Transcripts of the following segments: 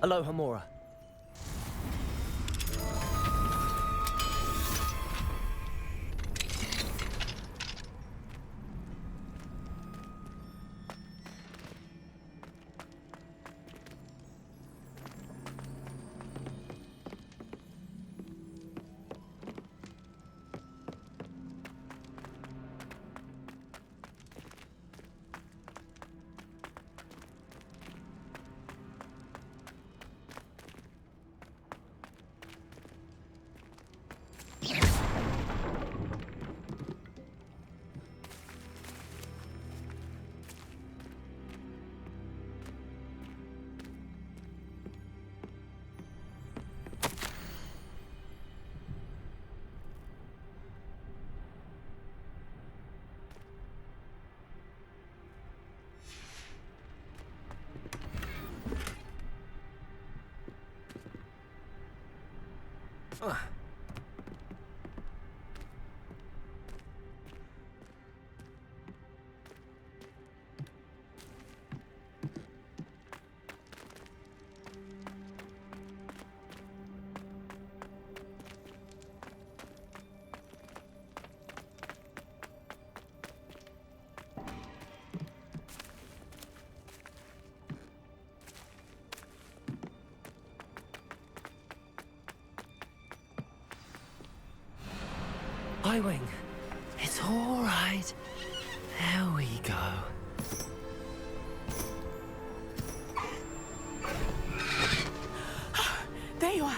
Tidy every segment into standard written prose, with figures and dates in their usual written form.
Aloha Mora. Highwing, it's all right. There we go. There you are.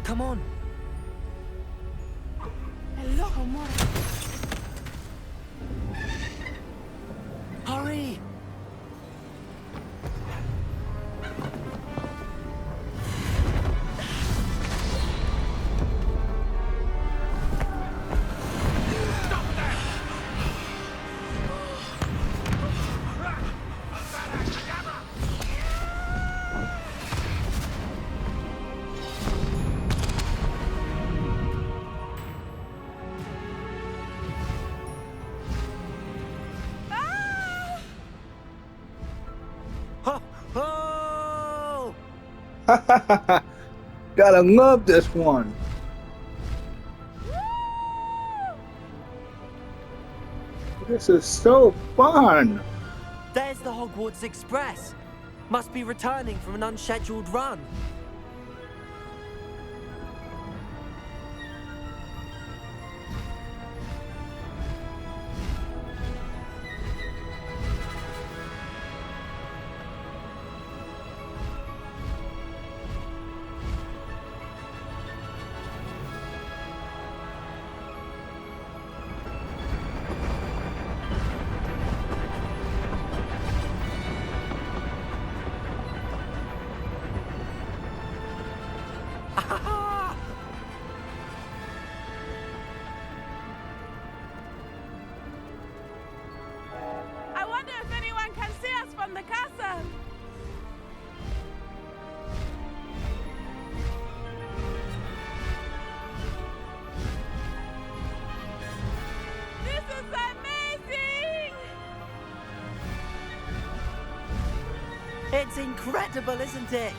Come on. Aloha Mora. Hurry! Oh! Gotta love this one. This is so fun. There's the Hogwarts Express. Must be returning from an unscheduled run. I wonder if anyone can see us from the castle. This is amazing! It's incredible, isn't it?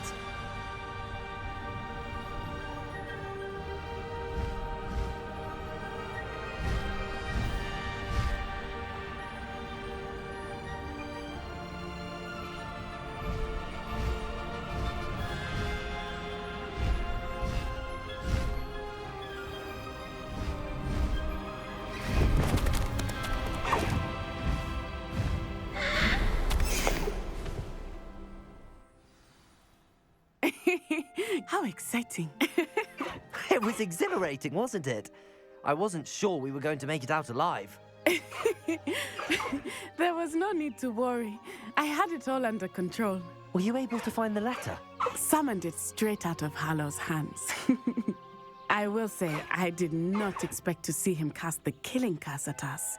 How exciting. It was exhilarating, wasn't it? I wasn't sure we were going to make it out alive. There was no need to worry. I had it all under control. Were you able to find the letter? Summoned it straight out of Hallow's hands. I will say, I did not expect to see him cast the killing curse at us.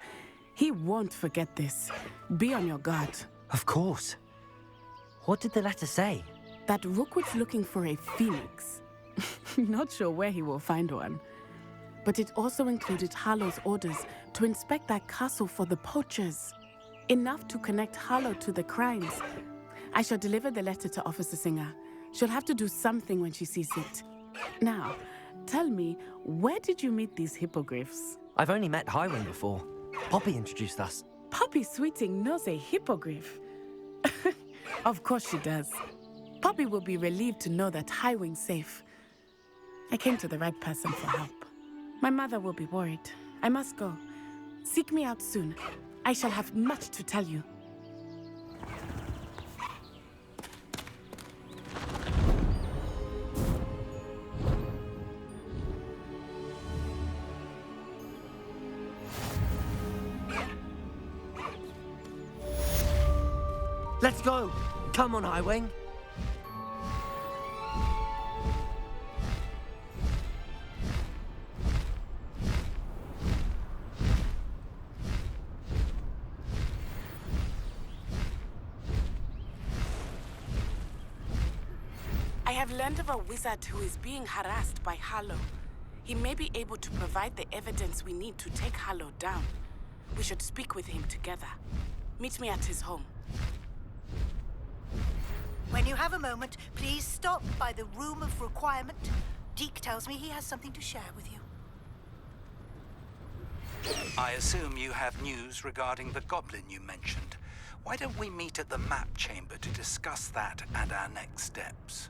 He won't forget this. Be on your guard. Of course. What did the letter say? That Rookwood's looking for a phoenix. Not sure where he will find one. But it also included Hallow's orders to inspect that castle for the poachers. Enough to connect Harlow to the crimes. I shall deliver the letter to Officer Singer. She'll have to do something when she sees it. Now, tell me, where did you meet these hippogriffs? I've only met Highwing before. Poppy introduced us. Poppy Sweeting knows a hippogriff. Of course she does. Poppy will be relieved to know that Highwing's safe. I came to the right person for help. My mother will be worried. I must go. Seek me out soon. I shall have much to tell you. Let's go! Come on, Highwing. I have learned of a wizard who is being harassed by Harlow. He may be able to provide the evidence we need to take Harlow down. We should speak with him together. Meet me at his home. When you have a moment, please stop by the Room of Requirement. Deke tells me he has something to share with you. I assume you have news regarding the goblin you mentioned. Why don't we meet at the map chamber to discuss that and our next steps?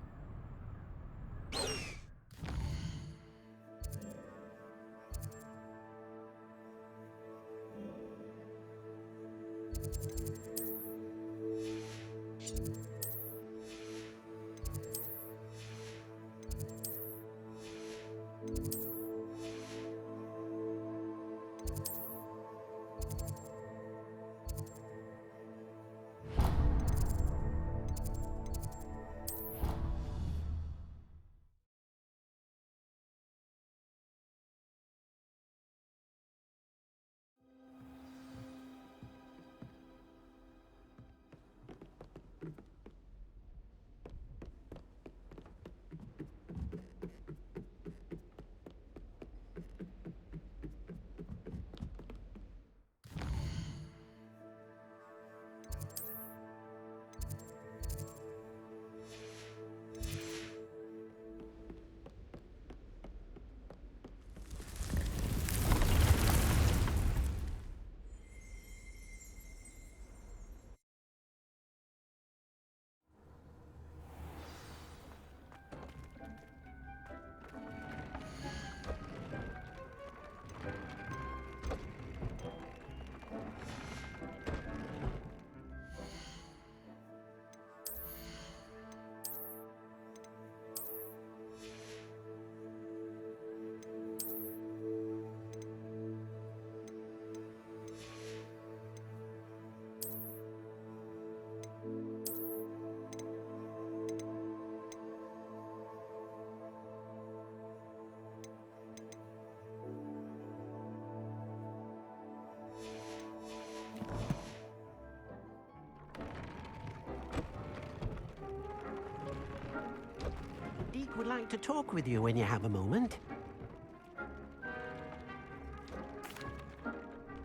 Deke would like to talk with you when you have a moment.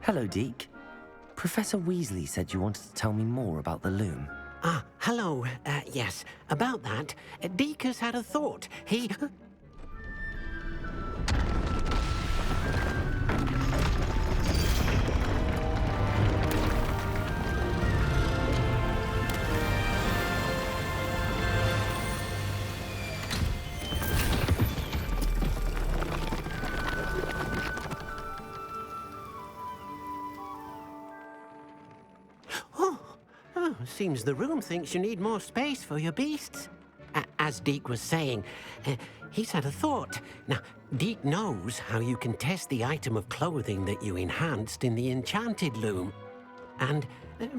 Hello, Deke. Professor Weasley said you wanted to tell me more about the loom. Ah, hello. Yes, about that. Deke has had a thought. He... Seems the room thinks you need more space for your beasts. As Deke was saying, he's had a thought. Now, Deke knows how you can test the item of clothing that you enhanced in the enchanted loom. And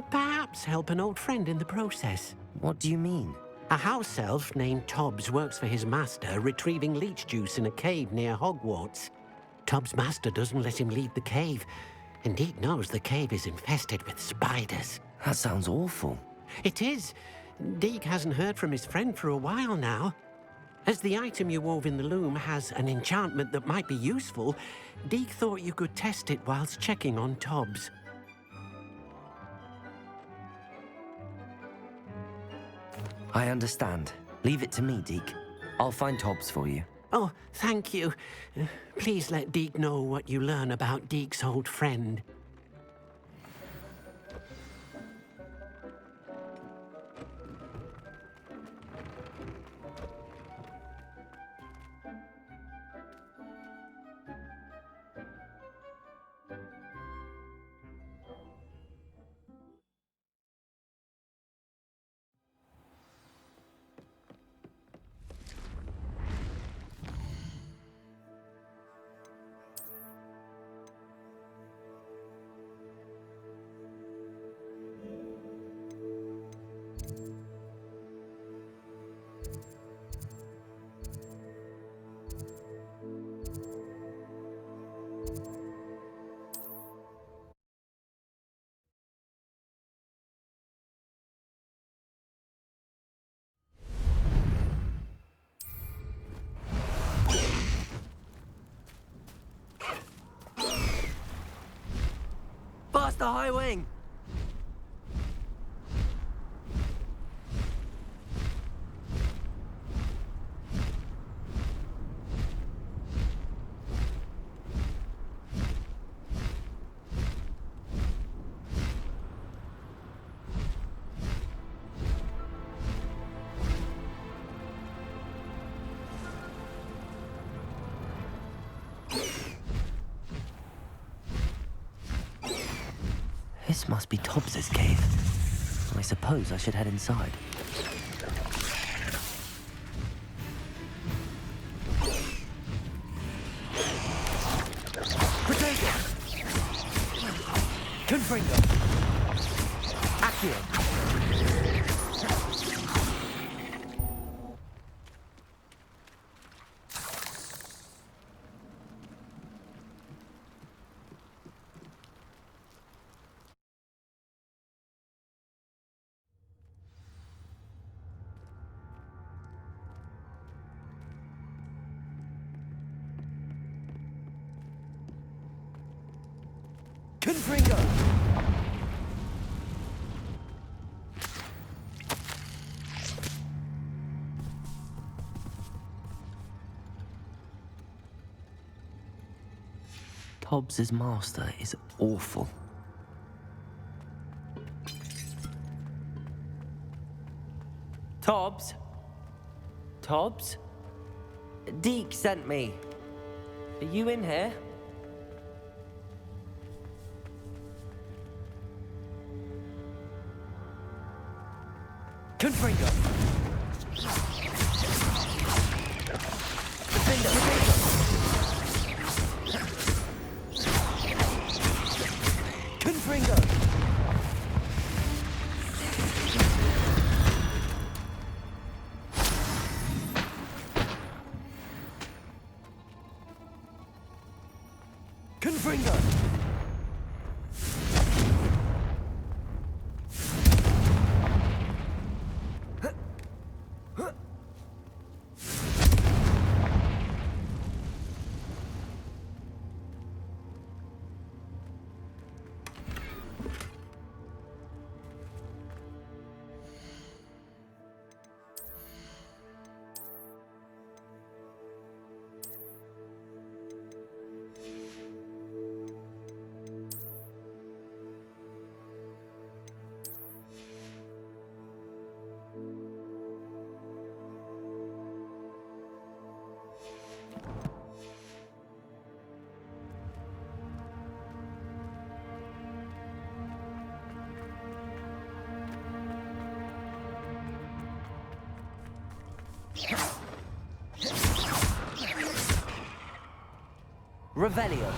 perhaps help an old friend in the process. What do you mean? A house elf named Tobbs works for his master, retrieving leech juice in a cave near Hogwarts. Tobbs' master doesn't let him leave the cave, and Deke knows the cave is infested with spiders. That sounds awful. It is. Deke hasn't heard from his friend for a while now. As the item you wove in the loom has an enchantment that might be useful, Deke thought you could test it whilst checking on Tobbs. I understand. Leave it to me, Deke. I'll find Tobbs for you. Oh, thank you. Please let Deke know what you learn about Deke's old friend. Bust the high wing! This must be Tobbs's cave. I suppose I should head inside. Potato! Confringo! Accio! Confringo! Tobbs's master is awful. Tobbs? Tobbs? Deke sent me. Are you in here? Confringo! Confringo! Confringo! Revelio.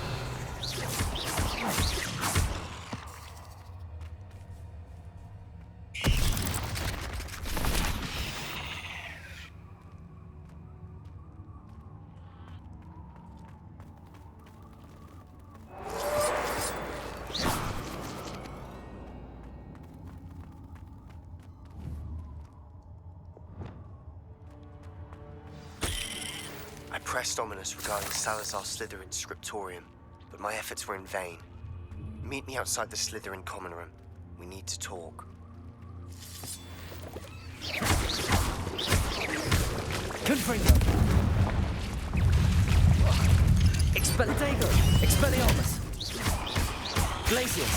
I pressed Ominous regarding Salazar Slytherin's scriptorium, but my efforts were in vain. Meet me outside the Slytherin common room. We need to talk. Confringo! Expelliarmus! Expelliarmus! Glacius!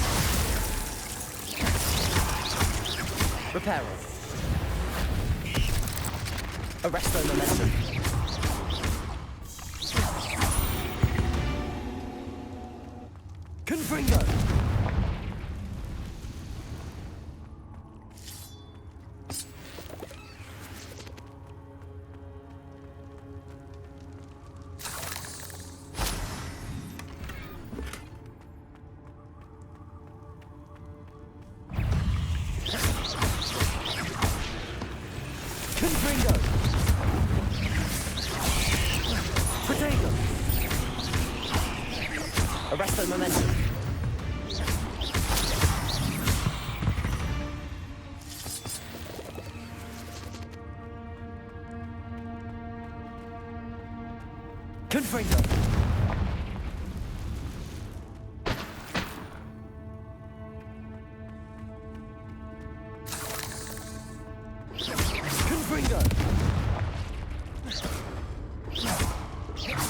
Reparo! Arresto Momentum! Confringo! Confringo! Protego! Arresto Momentum! Confringo! Confringo!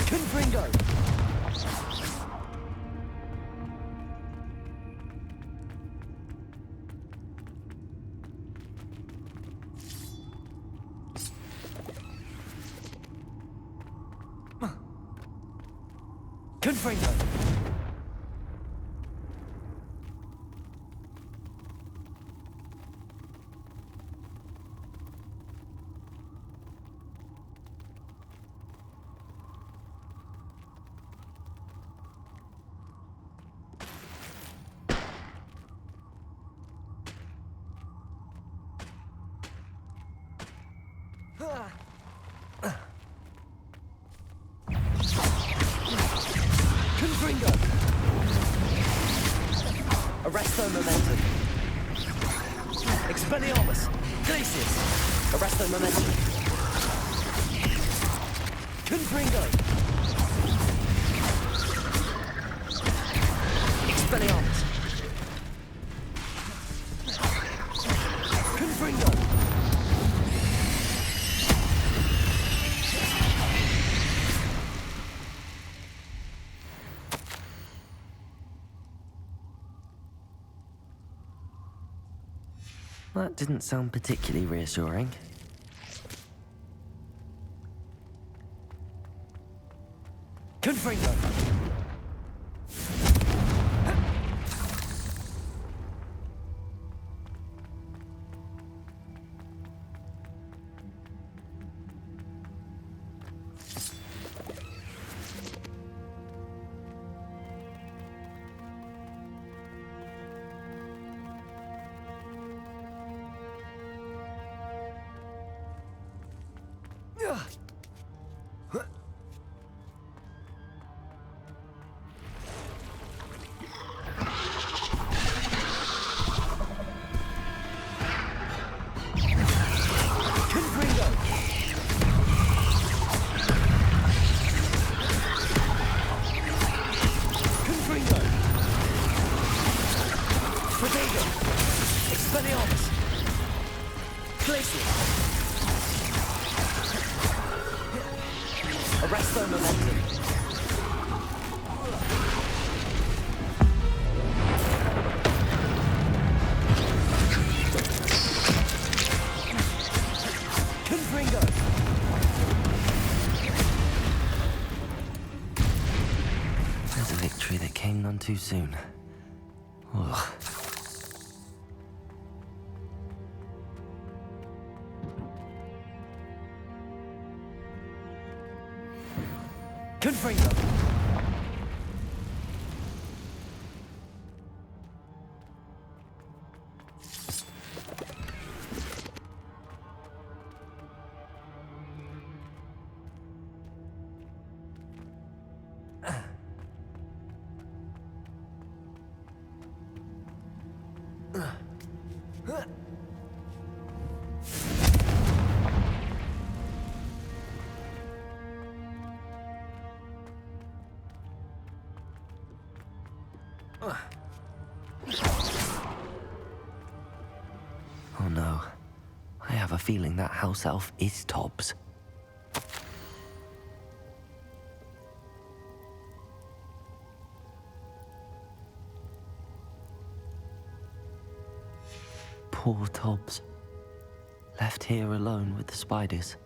Confringo! Confringo! Confringo! Arresto Momentum! Expelliarmus! Glacius! Arresto Momentum! Confringo! Expelliarmus! Confringo! That didn't sound particularly reassuring. Confringo! Expelliarmus! Glacius! Arresto Momentum! Confringo! There's a victory that came none too soon. Ugh. Confringo! Oh no. I have a feeling that house elf is Tobbs. Poor Tobbs. Left here alone with the spiders.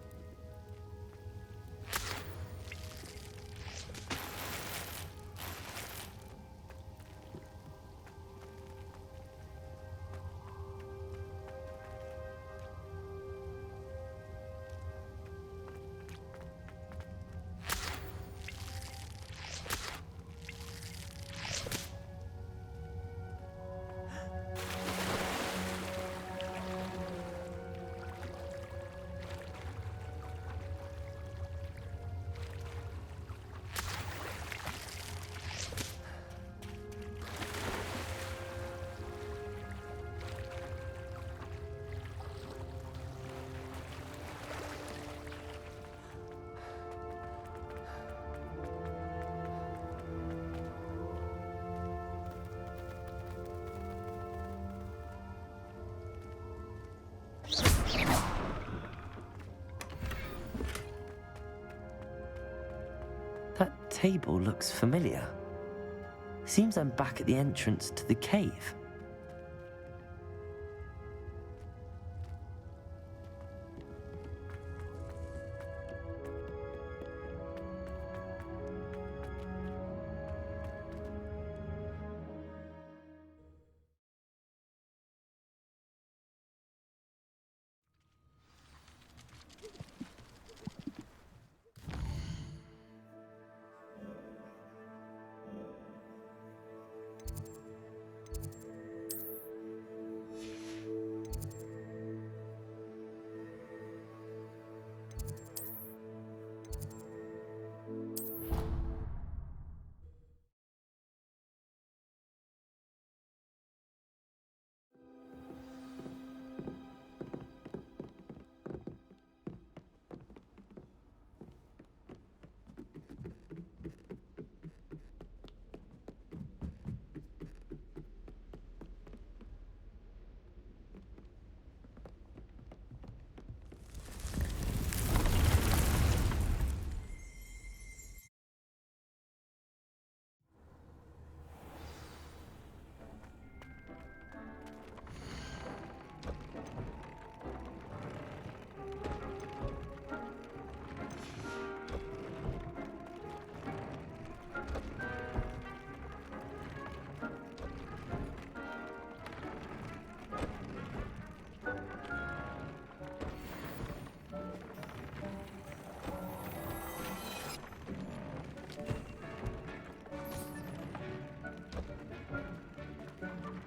That table looks familiar. Seems I'm back at the entrance to the cave.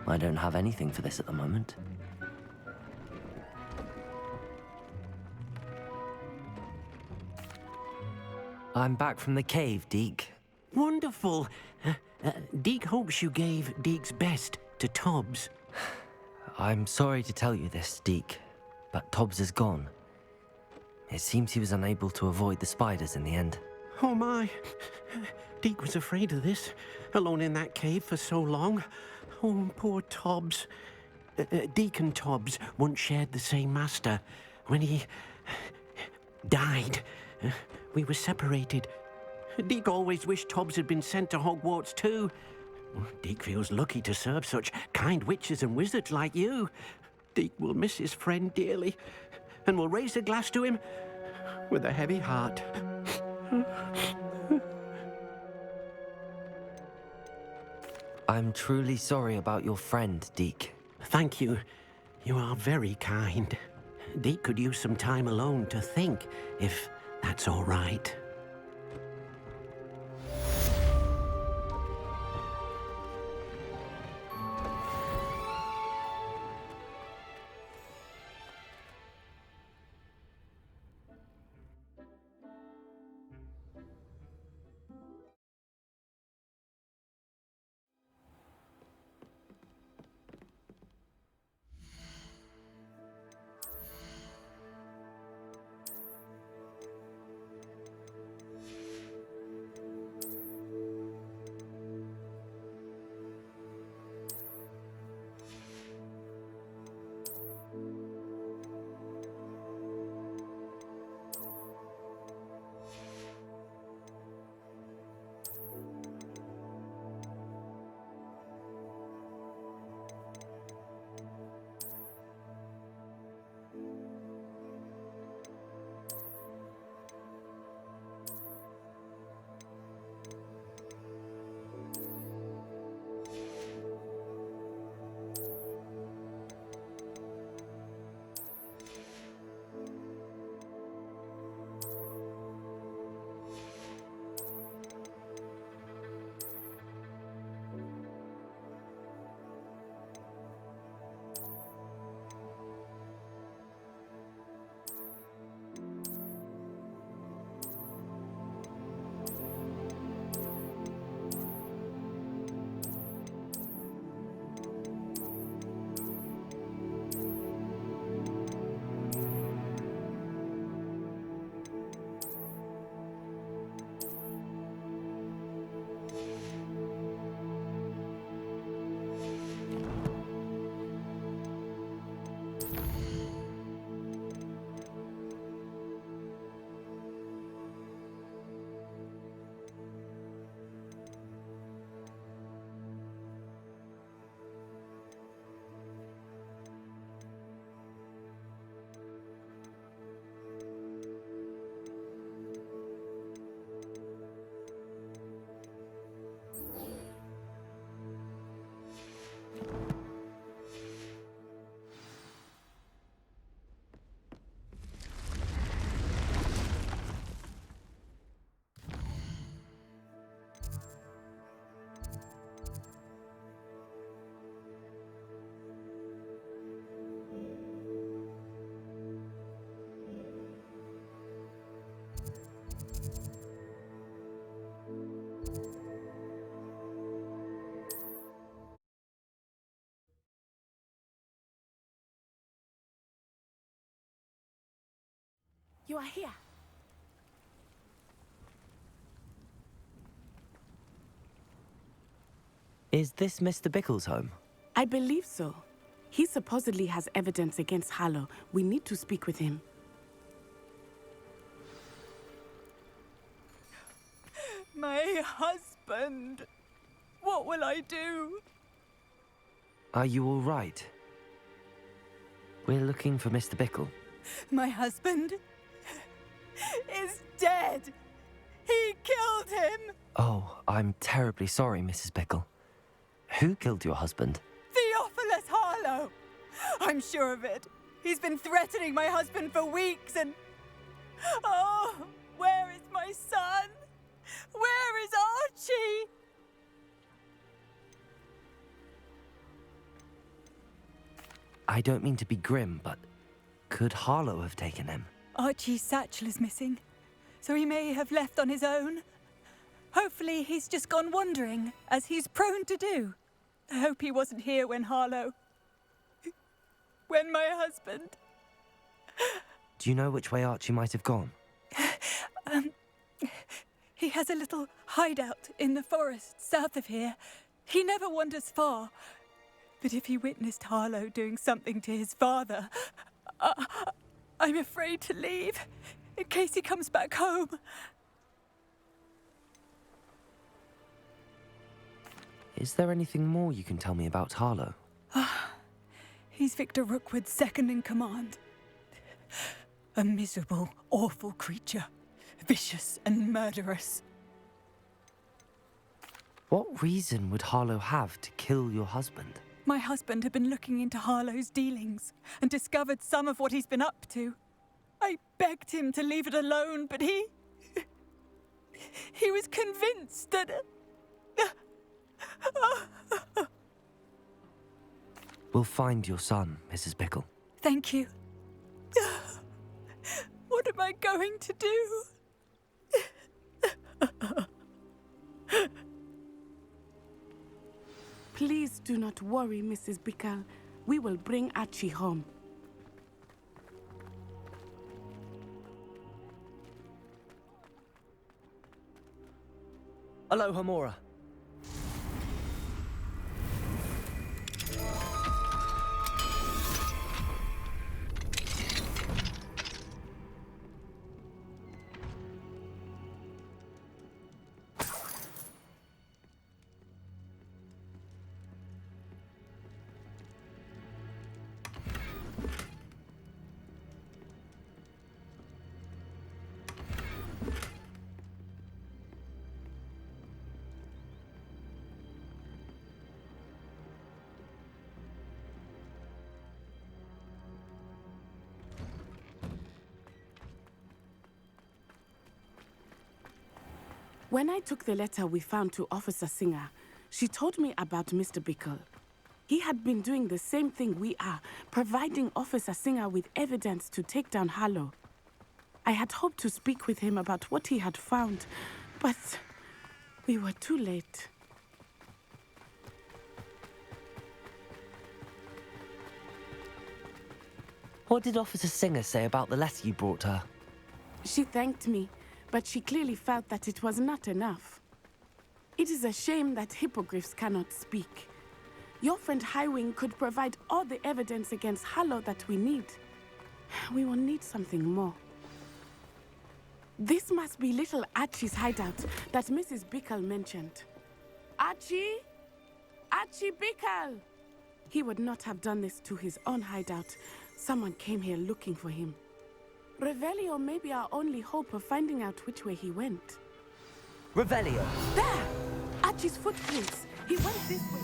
I don't have anything for this at the moment. I'm back from the cave, Deke. Wonderful. Deke hopes you gave Deke's best to Tobbs. I'm sorry to tell you this, Deke, but Tobbs is gone. It seems he was unable to avoid the spiders in the end. Oh my. Deke was afraid of this, alone in that cave for so long. Oh, poor Tobbs. Deke and Tobbs once shared the same master. When he died, we were separated. Deke always wished Tobbs had been sent to Hogwarts too. Deke feels lucky to serve such kind witches and wizards like you. Deke will miss his friend dearly, and will raise a glass to him with a heavy heart. I'm truly sorry about your friend, Deke. Thank you. You are very kind. Deke could use some time alone to think, if that's all right. You are here. Is this Mr. Bickle's home? I believe so. He supposedly has evidence against Harlow. We need to speak with him. My husband! What will I do? Are you all right? We're looking for Mr. Bickle. My husband is dead! He killed him! Oh, I'm terribly sorry, Mrs. Bickle. Who killed your husband? Theophilus Harlow! I'm sure of it. He's been threatening my husband for weeks and... Oh, where is my son? Where is Archie? I don't mean to be grim, but could Harlow have taken him? Archie's satchel is missing, so he may have left on his own. Hopefully he's just gone wandering, as he's prone to do. I hope he wasn't here when when my husband... Do you know which way Archie might have gone? He has a little hideout in the forest south of here. He never wanders far. But if he witnessed Harlow doing something to his father, I'm afraid to leave, in case he comes back home. Is there anything more you can tell me about Harlow? He's Victor Rookwood's second in command. A miserable, awful creature. Vicious and murderous. What reason would Harlow have to kill your husband? My husband had been looking into Harlow's dealings and discovered some of what he's been up to. I begged him to leave it alone, but he was convinced that... We'll find your son, Mrs. Bickle. Thank you. What am I going to do? Please do not worry, Mrs. Bickle. We will bring Archie home. Aloha, Mora. When I took the letter we found to Officer Singer, she told me about Mr. Bickle. He had been doing the same thing we are, providing Officer Singer with evidence to take down Harlow. I had hoped to speak with him about what he had found, but we were too late. What did Officer Singer say about the letter you brought her? She thanked me, but she clearly felt that it was not enough. It is a shame that hippogriffs cannot speak. Your friend Highwing could provide all the evidence against Harlow that we need. We will need something more. This must be little Archie's hideout that Mrs. Bickle mentioned. Archie? Archie Bickle! He would not have done this to his own hideout. Someone came here looking for him. Revelio may be our only hope of finding out which way he went. Revelio! There! Archie's footprints. He went this way.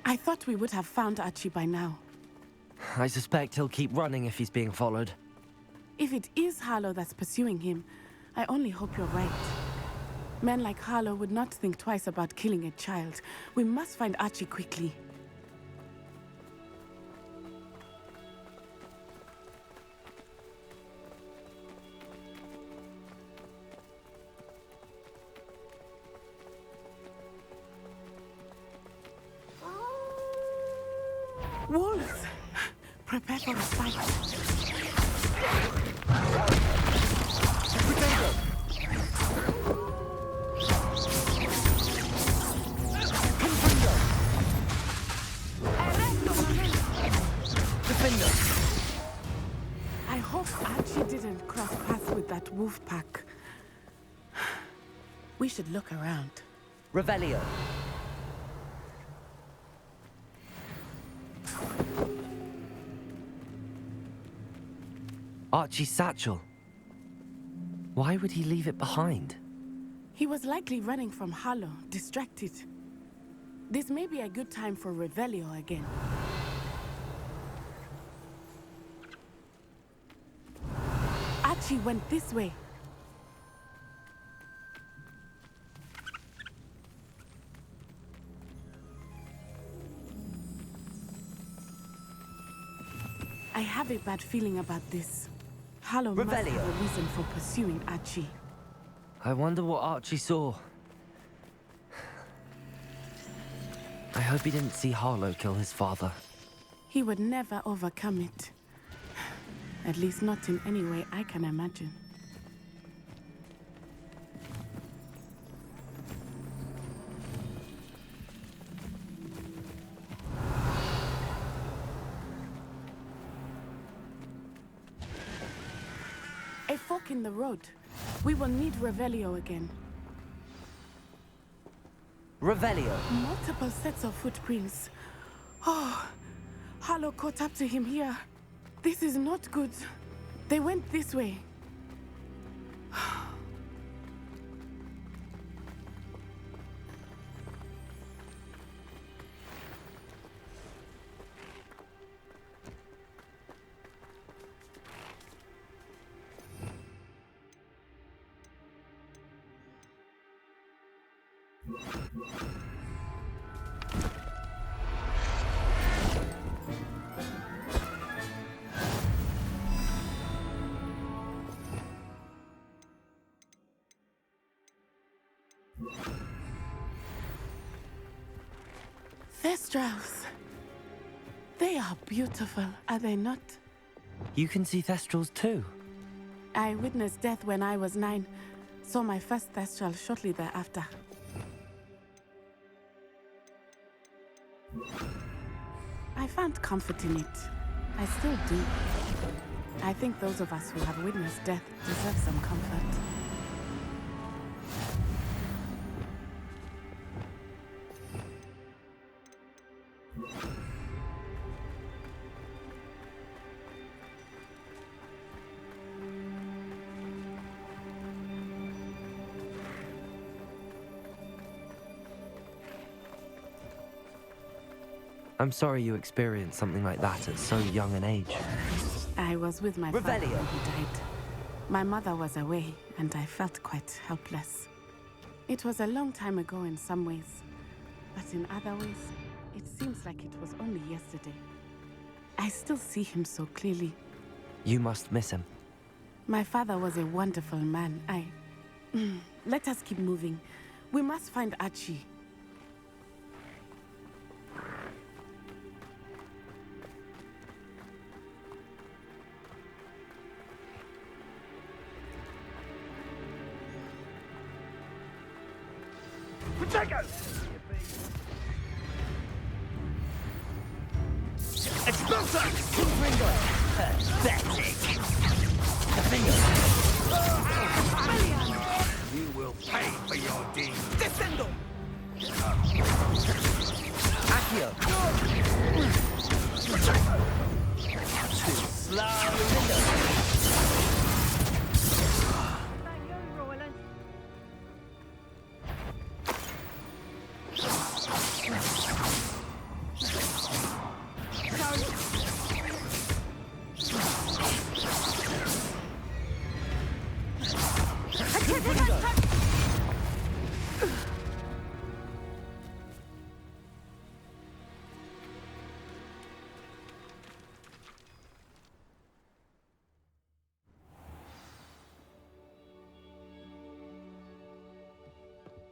I thought we would have found Archie by now. I suspect he'll keep running if he's being followed. If it is Harlow that's pursuing him, I only hope you're right. Men like Harlow would not think twice about killing a child. We must find Archie quickly. Please, prepare for a fight. I hope Archie didn't cross paths with that wolf pack. We should look around. Revelio. Archie's satchel. Why would he leave it behind? He was likely running from Harlow, distracted. This may be a good time for Revelio again. Archie went this way. I have a bad feeling about this. Harlow must have Revelio. a reason for pursuing Archie. I wonder what Archie saw. I hope he didn't see Harlow kill his father. He would never overcome it. At least not in any way I can imagine. A fork in the road. We will need Revelio again. Revelio. Multiple sets of footprints. Oh, Harlow caught up to him here. This is not good. They went this way. Thestrals. They are beautiful, are they not? You can see Thestrals too. I witnessed death when I was 9. Saw my first Thestral shortly thereafter. I found comfort in it. I still do. I think those of us who have witnessed death deserve some comfort. I'm sorry you experienced something like that at so young an age. I was with my father Revelio. when he died. My mother was away, and I felt quite helpless. It was a long time ago in some ways, but in other ways, it seems like it was only yesterday. I still see him so clearly. You must miss him. My father was a wonderful man. Let us keep moving. We must find Archie. You will pay for your deeds. Descendo. Accio. Too slow.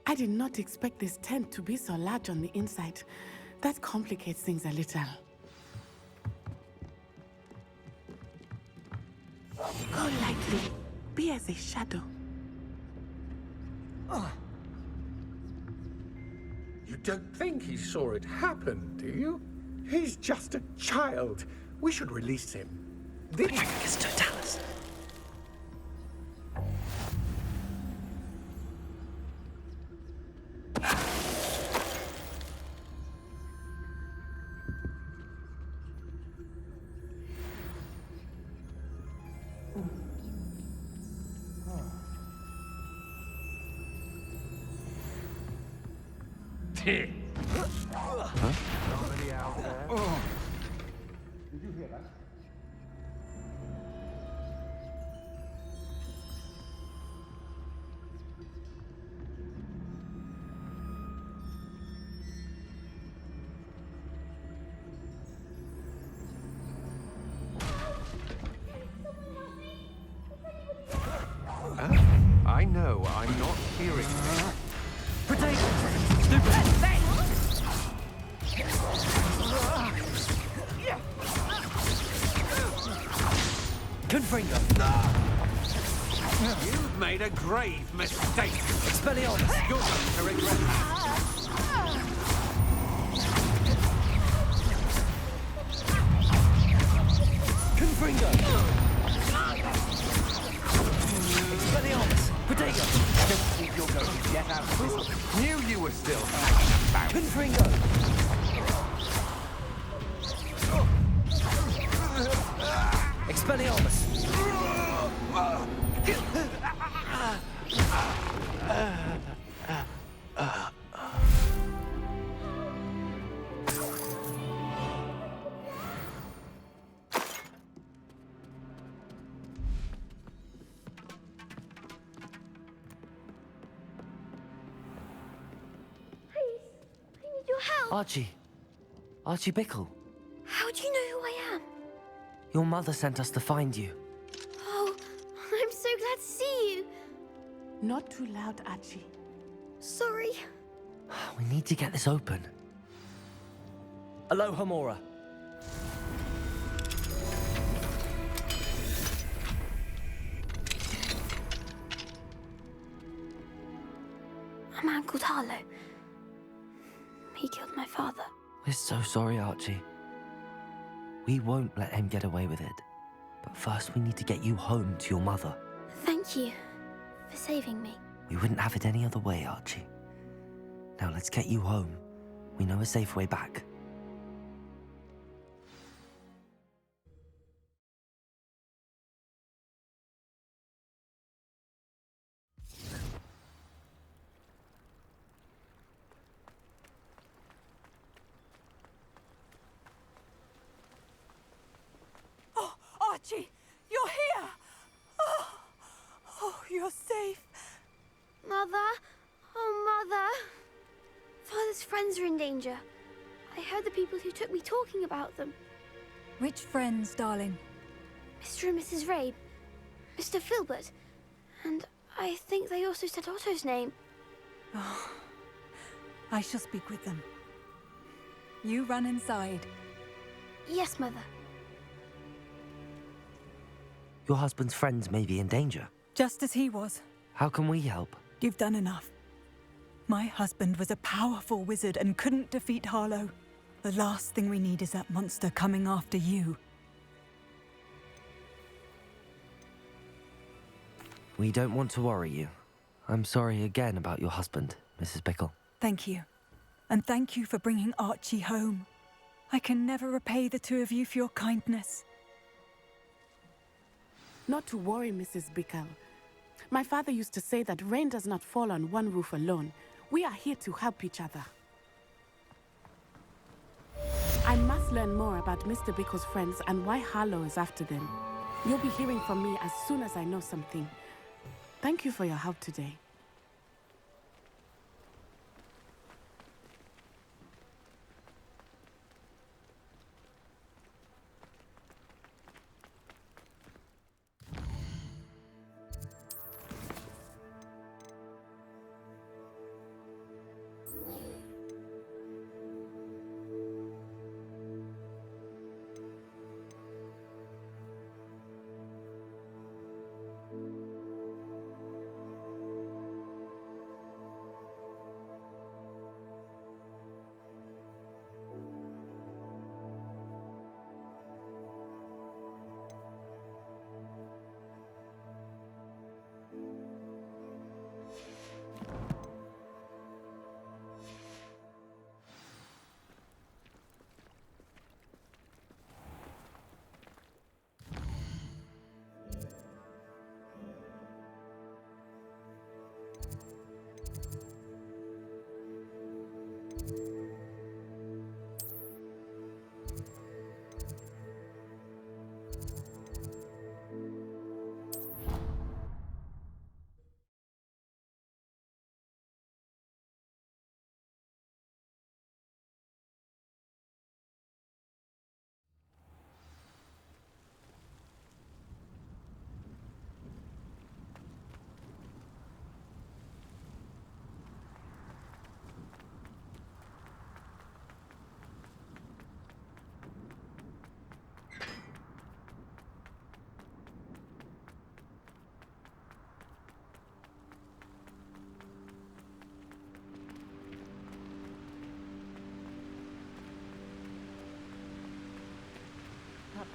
I did not expect this tent to be so large on the inside. That complicates things a little. Go lightly. Be as a shadow. You don't think he saw it happen, do you? He's just a child. We should release him. It's Totalis. I know, I'm not hearing. Protect! Stupid! Confringo! You've made a grave mistake. Expelliarmus! You're going to regret that. Confringo! Expelliarmus! Protego! Don't think you're going to get out of this. Knew you were still hanging about. Confringo! Expelliarmus! Archie. Archie Bickle. How do you know who I am? Your mother sent us to find you. Oh, I'm so glad to see you. Not too loud, Archie. Sorry. We need to get this open. Aloha, Mora. A man called Harlow. He killed my father. We're so sorry, Archie. We won't let him get away with it. But first we need to get you home to your mother. Thank you for saving me. We wouldn't have it any other way, Archie. Now let's get you home. We know a safe way back. Oh, Archie, you're here! Oh, you're safe. Mother? Oh, Mother. Father's friends are in danger. I heard the people who took me talking about them. Which friends, darling? Mr. and Mrs. Rabe, Mr. Filbert, and I think they also said Otto's name. Oh, I shall speak with them. You run inside. Yes, Mother. Your husband's friends may be in danger. Just as he was. How can we help? You've done enough. My husband was a powerful wizard and couldn't defeat Harlow. The last thing we need is that monster coming after you. We don't want to worry you. I'm sorry again about your husband, Mrs. Bickle. Thank you. And thank you for bringing Archie home. I can never repay the two of you for your kindness. Not to worry, Mrs. Bickle. My father used to say that rain does not fall on one roof alone. We are here to help each other. I must learn more about Mr. Bickle's friends and why Harlow is after them. You'll be hearing from me as soon as I know something. Thank you for your help today.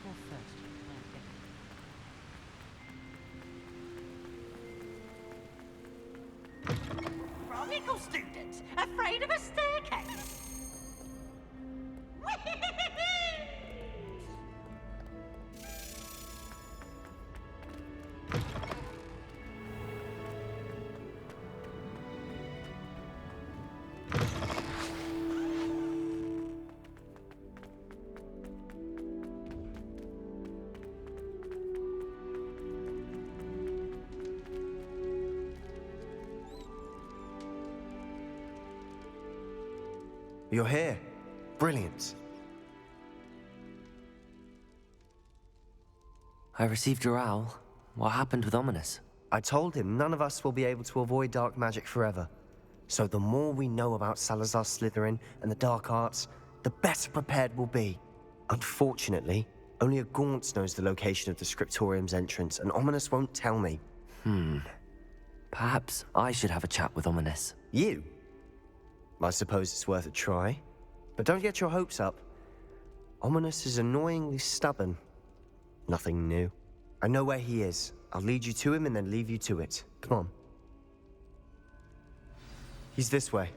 go first. Chronicle students, afraid of a staircase? You're here. Brilliant. I received your owl. What happened with Ominous? I told him none of us will be able to avoid dark magic forever. So the more we know about Salazar Slytherin and the dark arts, the better prepared we'll be. Unfortunately, only a Gaunt knows the location of the Scriptorium's entrance, and Ominous won't tell me. Perhaps I should have a chat with Ominous. You? I suppose it's worth a try. But don't get your hopes up. Ominous is annoyingly stubborn. Nothing new. I know where he is. I'll lead you to him and then leave you to it. Come on. He's this way.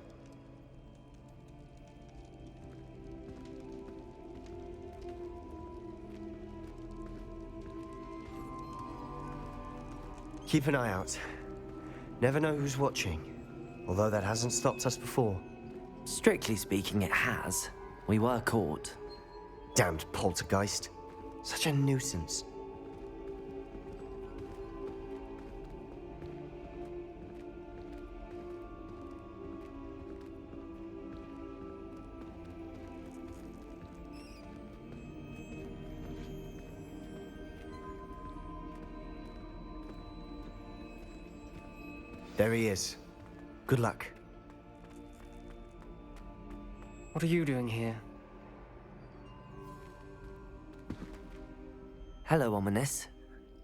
Keep an eye out. Never know who's watching. Although that hasn't stopped us before. Strictly speaking, it has. We were caught. Damned poltergeist. Such a nuisance. There he is. Good luck. What are you doing here? Hello, Ominous.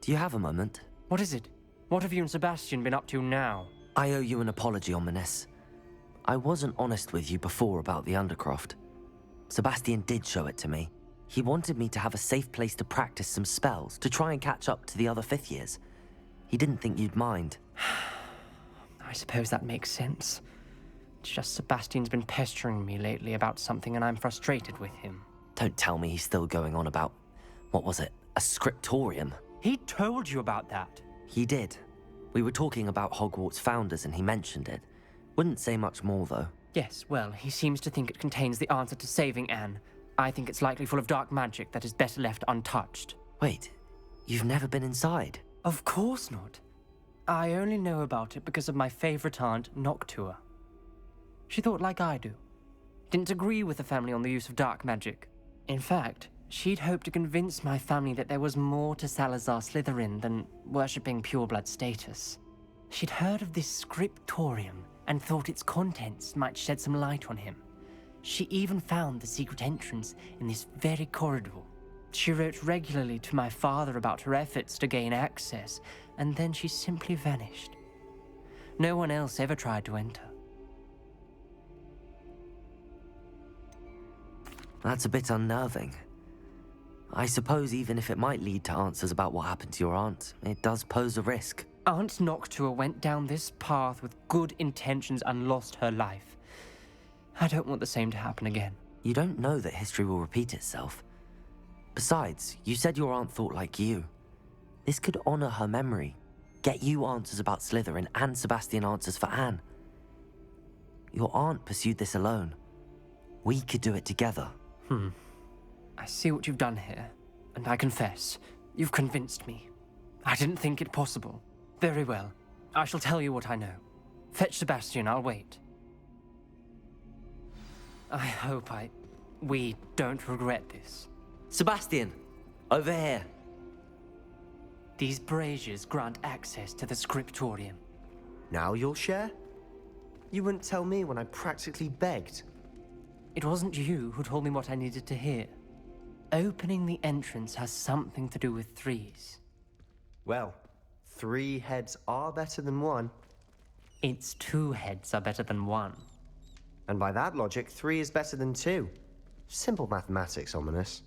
Do you have a moment? What is it? What have you and Sebastian been up to now? I owe you an apology, Ominous. I wasn't honest with you before about the Undercroft. Sebastian did show it to me. He wanted me to have a safe place to practice some spells, to try and catch up to the other fifth years. He didn't think you'd mind. I suppose that makes sense. It's just Sebastian's been pestering me lately about something and I'm frustrated with him. Don't tell me he's still going on about, what was it, a scriptorium? He told you about that. He did. We were talking about Hogwarts founders and he mentioned it. Wouldn't say much more though. Yes, well, he seems to think it contains the answer to saving Anne. I think it's likely full of dark magic that is better left untouched. Wait, you've never been inside? Of course not. I only know about it because of my favorite aunt, Noctua. She thought like I do. Didn't agree with the family on the use of dark magic. In fact, she'd hoped to convince my family that there was more to Salazar Slytherin than worshipping pureblood status. She'd heard of this scriptorium and thought its contents might shed some light on him. She even found the secret entrance in this very corridor. She wrote regularly to my father about her efforts to gain access, and then she simply vanished. No one else ever tried to enter. That's a bit unnerving. I suppose even if it might lead to answers about what happened to your aunt, it does pose a risk. Aunt Noctua went down this path with good intentions and lost her life. I don't want the same to happen again. You don't know that history will repeat itself. Besides, you said your aunt thought like you. This could honor her memory, get you answers about Slytherin and Sebastian answers for Anne. Your aunt pursued this alone. We could do it together. I see what you've done here, and I confess, you've convinced me. I didn't think it possible. Very well. I shall tell you what I know. Fetch Sebastian, I'll wait. I hope we don't regret this. Sebastian! Over here! These braziers grant access to the scriptorium. Now you'll share? You wouldn't tell me when I practically begged. It wasn't you who told me what I needed to hear. Opening the entrance has something to do with threes. Well, 3 heads are better than 1. It's 2 heads are better than 1. And by that logic, 3 is better than 2. Simple mathematics, Ominous.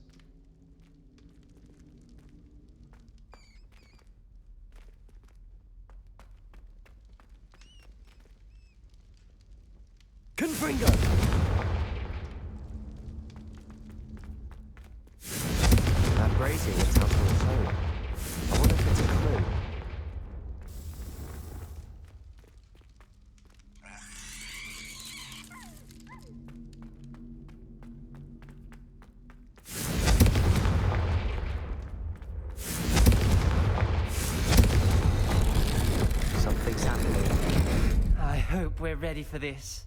Confringo! That brazier looks out on its own. I wonder if it's a clue. Something's happening. I hope we're ready for this.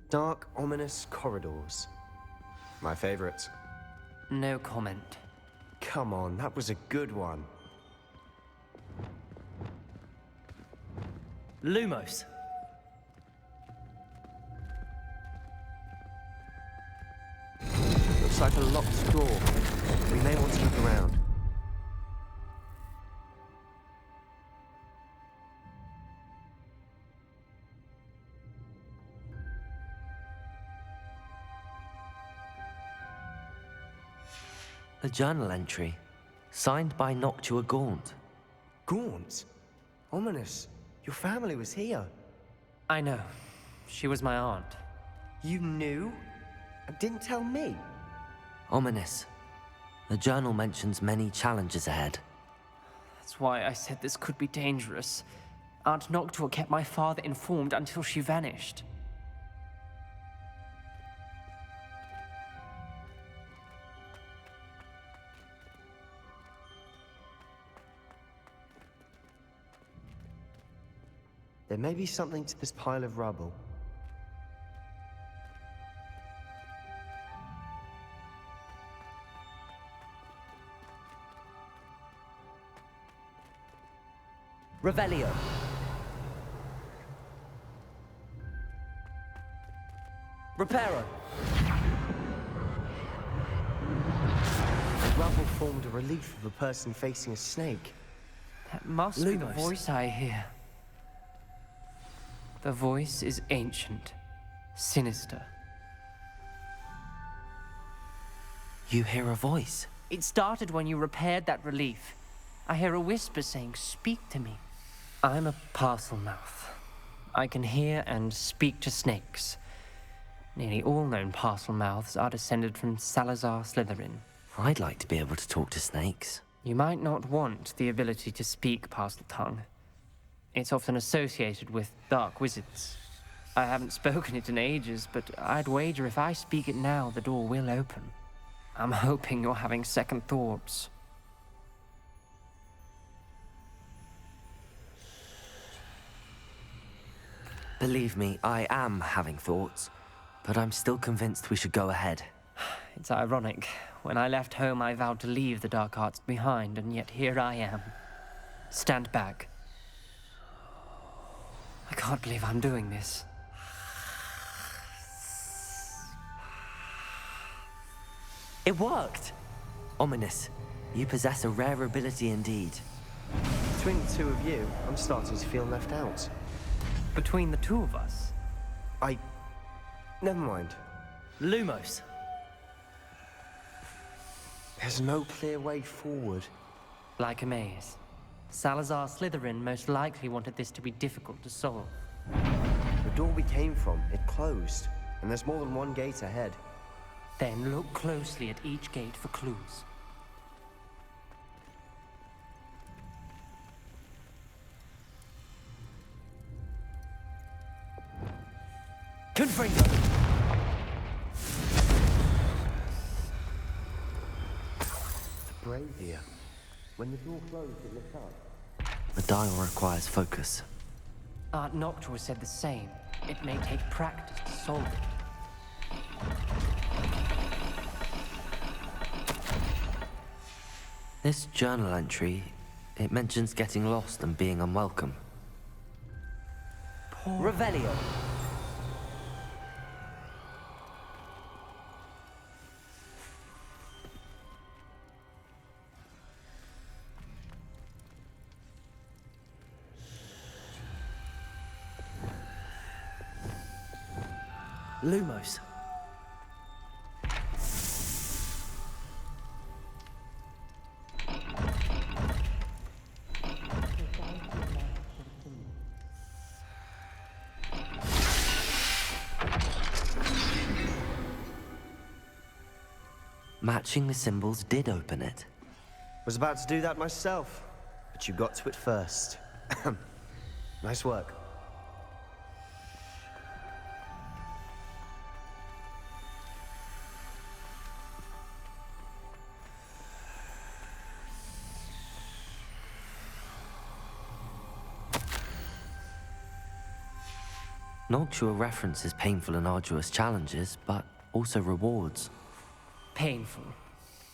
Dark, ominous corridors. My favorite. No comment. Come on, that was a good one. Lumos. Looks like a locked door. We may want to look around. A journal entry, signed by Noctua Gaunt. Gaunt? Ominous. Your family was here. I know. She was my aunt. You knew? And didn't tell me? Ominous. The journal mentions many challenges ahead. That's why I said this could be dangerous. Aunt Noctua kept my father informed until she vanished. There may be something to this pile of rubble. Revelio. Reparo. The rubble formed a relief of a person facing a snake. That must be the Lumos. voice I hear. The voice is ancient, sinister. You hear a voice. It started when you repaired that relief. I hear a whisper saying, "Speak to me." I'm a parcel mouth. I can hear and speak to snakes. Nearly all known parcel mouths are descended from Salazar Slytherin. I'd like to be able to talk to snakes. You might not want the ability to speak parcel tongue. It's often associated with dark wizards. I haven't spoken it in ages, but I'd wager if I speak it now, the door will open. I'm hoping you're having second thoughts. Believe me, I am having thoughts, but I'm still convinced we should go ahead. It's ironic. When I left home, I vowed to leave the dark arts behind, and yet here I am. Stand back. I can't believe I'm doing this. It worked! Ominous, you possess a rare ability indeed. Between the two of you, I'm starting to feel left out. Between the two of us? Never mind. Lumos. There's no clear way forward. Like a maze. Salazar Slytherin most likely wanted this to be difficult to solve. The door we came from, it closed. And there's more than one gate ahead. Then look closely at each gate for clues. Confringo! The brazier. When the door closed, it lit up. The dial requires focus. Aunt Noctua said the same. It may take practice to solve it. This journal entry, it mentions getting lost and being unwelcome. Revelio. Lumos. Matching the symbols did open it. Was about to do that myself, but you got to it first. Nice work. Noctua references painful and arduous challenges, but also rewards. Painful.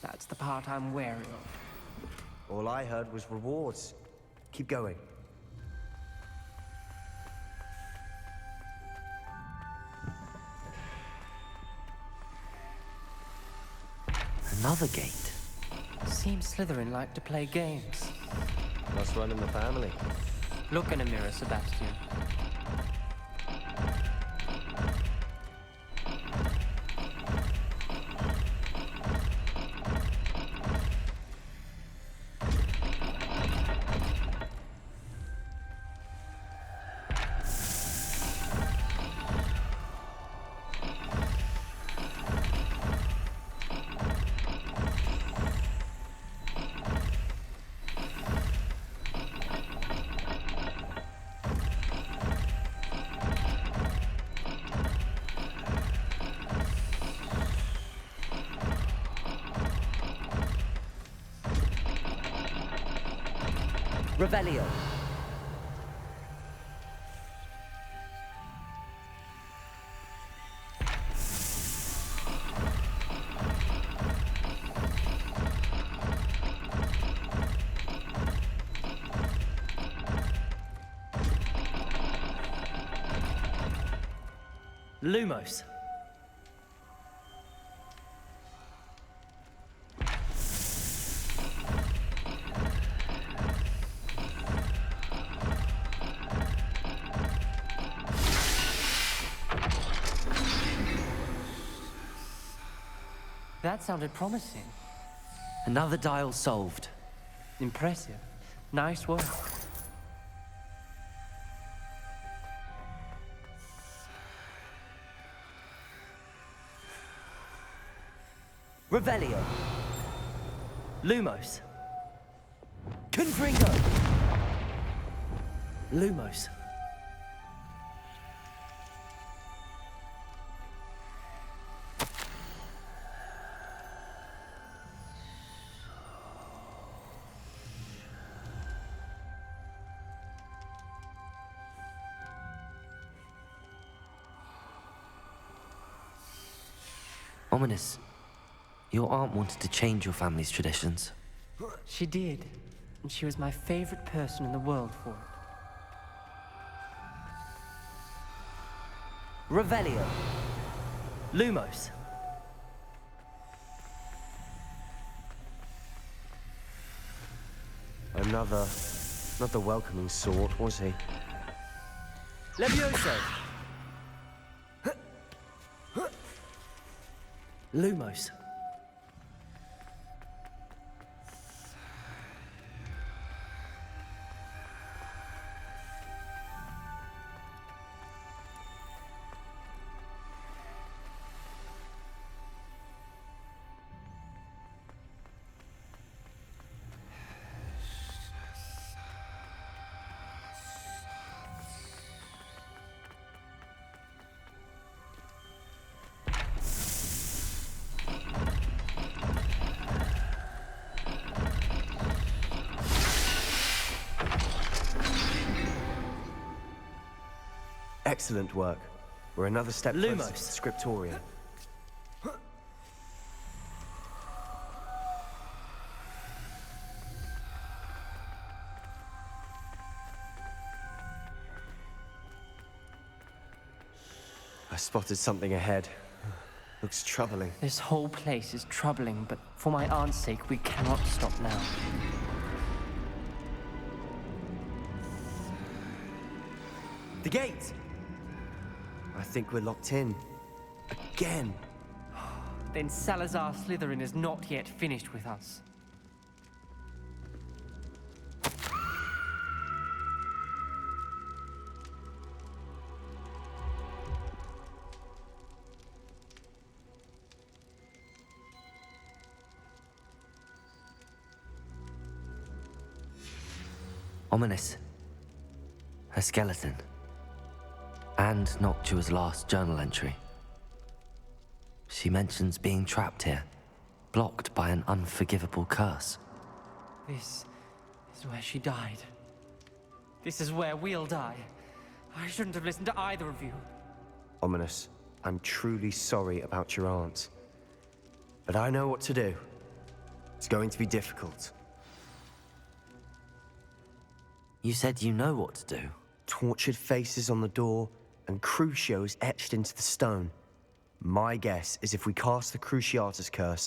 That's the part I'm wary of. All I heard was rewards. Keep going. Another gate. Seems Slytherin like to play games. Must run in the family. Look in a mirror, Sebastian. Revelio. Lumos. That sounded promising. Another dial solved. Impressive. Nice work. Revelio. Lumos. Confringo. Lumos. Ominous. Your aunt wanted to change your family's traditions. She did. And she was my favorite person in the world for it. Revelio. Lumos. Not the welcoming sort, was he? Levioso. Lumos. Excellent work. We're another step closer to Lumos. the scriptorium. I spotted something ahead. Looks troubling. This whole place is troubling, but for my aunt's sake, we cannot stop now. The gate! I think we're locked in. Again! Then Salazar Slytherin is not yet finished with us. Ominous. A skeleton. And Noctua's last journal entry. She mentions being trapped here, blocked by an unforgivable curse. This is where she died. This is where we'll die. I shouldn't have listened to either of you. Ominous, I'm truly sorry about your aunt. But I know what to do. It's going to be difficult. You said you know what to do. Tortured faces on the door and crucios etched into the stone. My guess is if we cast the Cruciatus curse